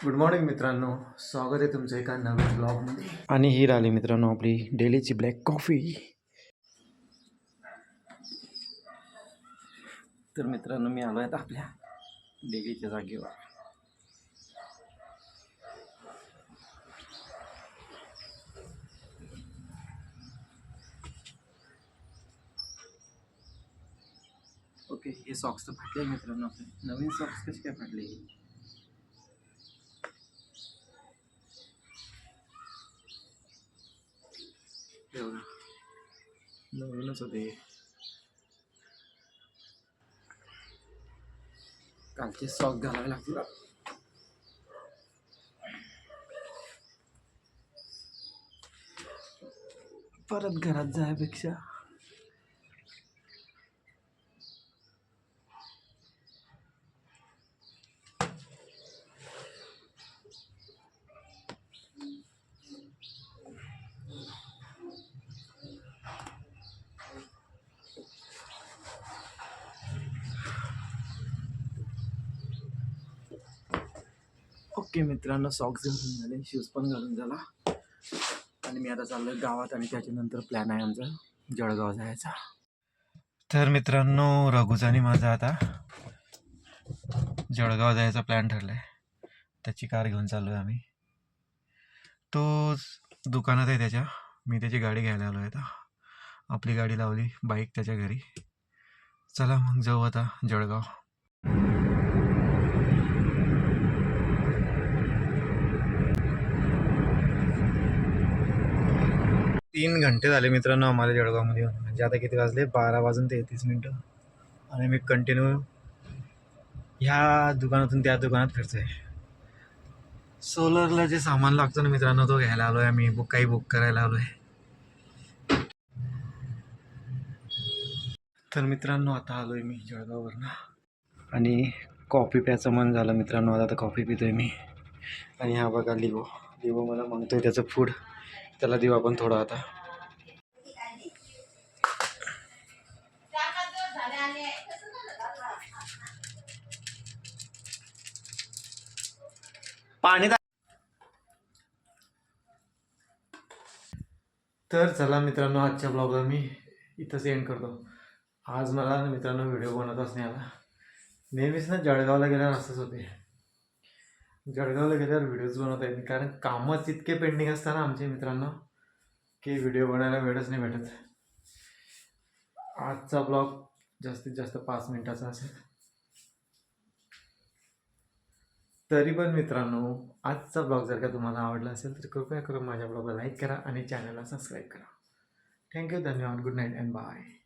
Good morning मित्रांनो, स्वागत आहे तुमचं एका नवीन ब्लॉगमध्ये. आणि ही राहिली मित्रांनो आपली डेलीची ब्लॅक कॉफी. तर मित्रांनो मी आलो आहे आपल्या डेलीच्या जागेवर. ओके, हे सॉक्स तर फाटले मित्रांनो. आपले नवीन सॉक्स कसे काय फाटले? नवीनच होते. कालचे सॉक घालावे लागतील परत घरात जाण्यापेक्षा. ओके मित्रांनो, सॉक्स घालून झाले, शूज पण घालून झाला आणि मी आता चाललो गावात. आणि त्याच्यानंतर प्लॅन आहे आमचा जळगाव जायचा. तर मित्रांनो, रघुचा आणि माझा आता जळगाव जायचा प्लॅन ठरला आहे. त्याची कार घेऊन चाललो आहे आम्ही. तो दुकानात आहे त्याच्या. मी त्याची गाडी घ्यायला आलो आहे आता. आपली गाडी लावली, बाईक त्याच्या घरी. चला मग जाऊ आता जळगाव. 3 घंटे झाले मित्रांनो आम्हाला जळगावमध्ये. म्हणजे आता किती वाजले? 12:33. आणि मी कंटिन्यू ह्या दुकानातून त्या दुकानात फिरतोय. सोलरला जे सामान लागतं ना मित्रांनो, तो घ्यायला आलो आहे आम्ही. काही बुक करायला आलो आहे. तर मित्रांनो आता आलो आहे मी जळगाववरनं. आणि कॉफी प्यायचं मन झालं मित्रांनो. आता कॉफी पितोय मी. आणि हा बघा लिओ मला मागतोय त्याचं फूड. त्याला देऊ आपण थोडं आता. पाणी. तर चला मित्रांनो, आजच्या ब्लॉगला मी इथंच एंड करतो. आज मला मित्रांनो व्हिडिओ बनवताच नाही आला. नेहमीच ना जळगावला गेल्यावर असंच होते. जळगावला गेल्यावर व्हिडिओज बनवता येत नाही, कारण कामच इतके पेंडिंग असताना आमचे मित्रांनो की व्हिडिओ बनायला वेळच नाही भेटत. आजचा ब्लॉग जास्तीत जास्त 5 मिनिटाचा असेल. तरी पण मित्रांनो, आजचा ब्लॉग जर का तुम्हाला आवडला असेल तर कृपया करून माझ्या ब्लॉगला लाईक करा आणि चॅनलला सबस्क्राईब करा. थँक्यू, धन्यवाद, गुड नाईट अँड बाय.